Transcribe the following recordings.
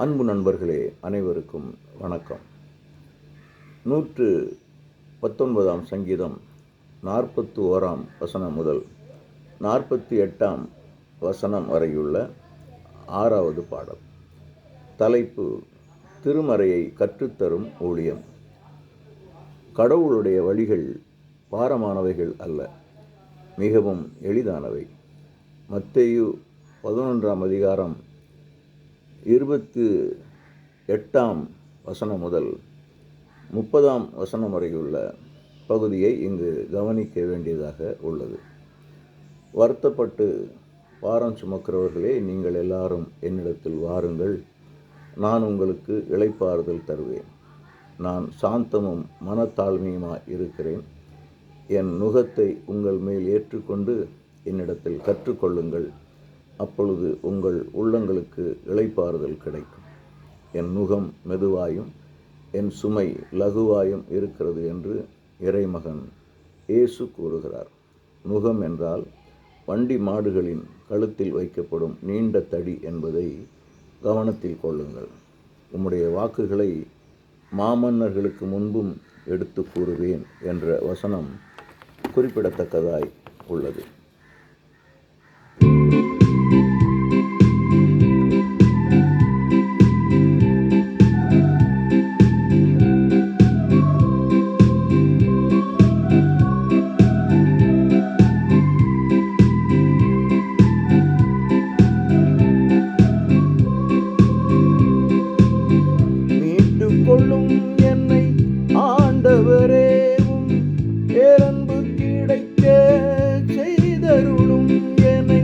அன்பு நண்பர்களே, அனைவருக்கும் வணக்கம். 119 சங்கீதம் 41 வசனம் முதல் 48 வசனம் வரையுள்ள 6வது பாடல். தலைப்பு: திருமறையை கற்றுத்தரும் ஊழியம். கடவுளுடைய வழிகள் பாரமானவைகள் அல்ல, மிகவும் எளிதானவை. மத்தேயு 11 அதிகாரம் 28 வசனம் முதல் 30 வசனம் வரையுள்ள பகுதியை இங்கு கவனிக்க வேண்டியதாக உள்ளது. வருத்தப்பட்டு பாரம் சுமக்கிறவர்களே, நீங்கள் எல்லாரும் என்னிடத்தில் வாருங்கள், நான் உங்களுக்கு இளைப்பாறுதல் தருவேன். நான் சாந்தமும் மனத்தாழ்மையுமாய் இருக்கிறேன். என் நுகத்தை உங்கள் மேல் ஏற்றுக்கொண்டு என்னிடத்தில் கற்றுக்கொள்ளுங்கள், அப்பொழுது உங்கள் உள்ளங்களுக்கு இளைப்பாறுதல் கிடைக்கும். என் நுகம் மெதுவாயும் என் சுமை லகுவாயும் இருக்கிறது என்று இறைமகன் இயேசு கூறுகிறார். நுகம் என்றால் வண்டி மாடுகளின் கழுத்தில் வைக்கப்படும் நீண்ட தடி என்பதை கவனத்தில் கொள்ளுங்கள். உம்முடைய வாக்குகளை மாமன்னர்களுக்கு முன்பும் எடுத்து கூறுவேன் என்ற வசனம் குறிப்பிடத்தக்கதாய் உள்ளது. கொள்ளும் என்னை ஆண்டவரேவும் பேரன்பு கிடைக்க செய்தருளும். என்னை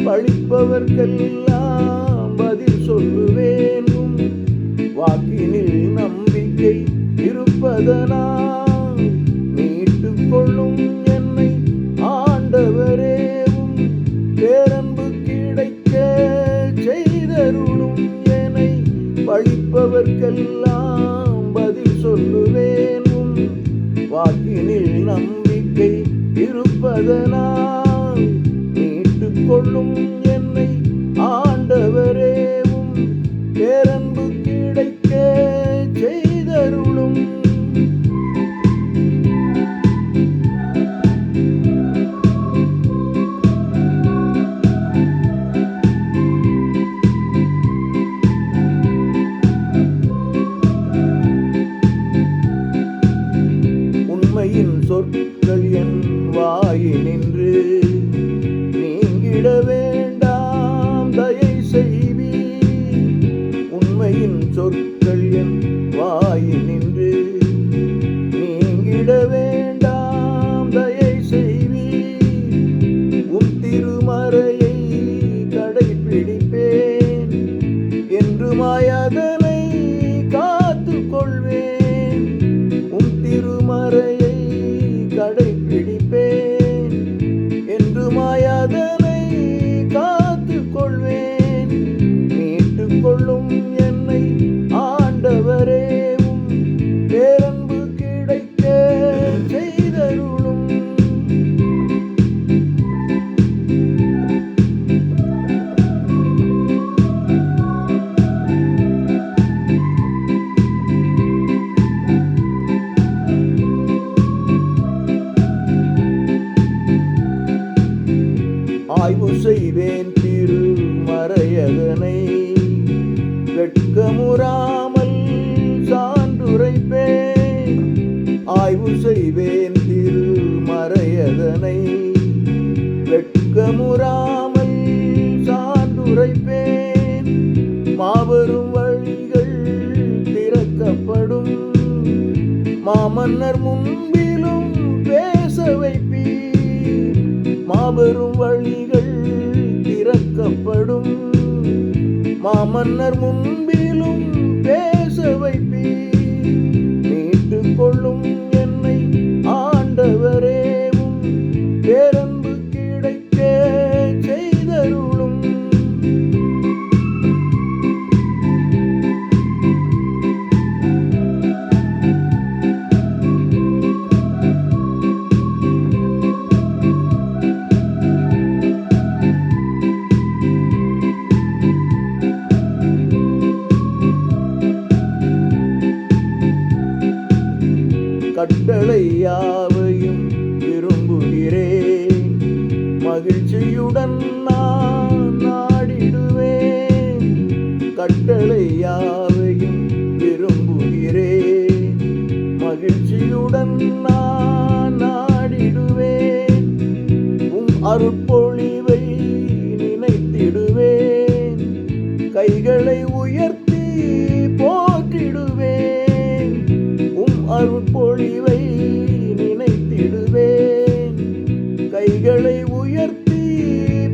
பழிப்பவர்க்கெல்லாம் பதில் சொல்லுவேனும். வாக்கினில் நம்பிக்கை இருப்பதனால் மீட்டுக் கொள்ளும் என்னை ஆண்டவரேவும் பேரன்பு கிடைக்க செய்தருளும். என்னை பழிப்பவர்க்கெல்லாம் பதில் சொல்லுவேனும். வாக்கினில் நம்பிக்கை இருப்பதனால் மீட்டுக் கொள்ளும் என்னை ஆண்டவரேவும் பேரன்பு கிடைக்க செய்தருளும். உண்மையின் சொற்கள் என் வாயினின்று நீங்கிட வேண்டாம், தயை செய்வீர். உண்மையின் சொற்கள் என் வாயினின்று நீங்கிட வேண்டாம், தயை செய்வீர். உம் திருமறையை கடைப்பிடிப்பேன், என்றுமாய் அதனை காத்துக் கொள்வேன். உம் திருமறையை கடைப்பிடிப்பேன், என்றுமாய் அதனை காத்துக் கொள்வேன். மீட்டுக் கொள்ளும் என்னை ஆண்டவரேவும் பேரன்பு கிடைக்க செய்தருளும். ஆய்வு செய்வேன் திருமறையதனை, வெட்கமுறாமல் சான்றுரைப்பேன். ஆய்வு செய்வேன் திருமறையதனை, வெட்கமுறாமல் சான்றுரைப்பேன். மாபெரும் வழிகள் திறக்கப்படும், மாமன்னர் முன்பிலும் பேச வைப்பீர். மாபெரும் வழிகள் திறக்கப்படும், மாமன்னர் முன்பிலும் பேச வைப்பீர். மீட்டுக் கொள்ளும் என்னை ஆண்டவரேவும் பேரன்பு கிடைக்க செய்தருளும். கட்டளை யாவையும் விரும்புகிறேன். மகிழ்ச்சியுடன் நான் நாடிடுவேன். உம் அருட்பொழிவை நினைத்திடுவேன். கைகளை உயர்த்தி போற்றிடுவேன். உம் அருட்பொழிவை நினைத்திடுவேன். கைகளை உயர்த்தி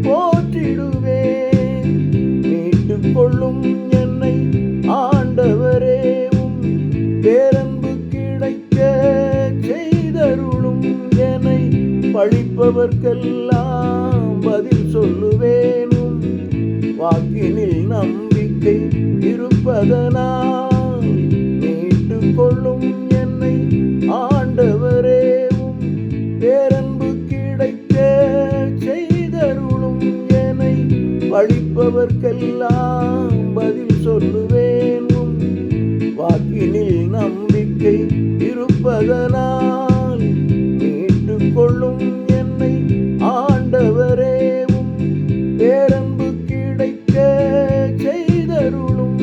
போற்றிடுவேன். மீட்டுக் கொள்ளும் என்னை ஆண்டவரே, உம் பேரன்பு கிடைக்க செய்தருளும். என்னை பழிப்பவர்க்கெல்லாம் பதில் சொல்லுவேனும். வாக்கினில் நம்பிக்கை இருப்பதனால் மீட்டுக் கொள்ளும் என்னை ஆண்டவரே, உம் பேரன்பு கிடைக்க செய்தருளும். என்னை பழிப்பவர்க்கெல்லாம் பதில் சொல்லுவேனும். வாக்கினில் நம்பிக்கை இருப்பதனால் மீட்டுக் கொள்ளும் என்னை ஆண்டவரே, உம் பேரன்பு கிடைக்க செய்தருளும்.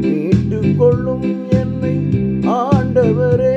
மீட்டுக் கொள்ளும் என்னை ஆண்டவரே.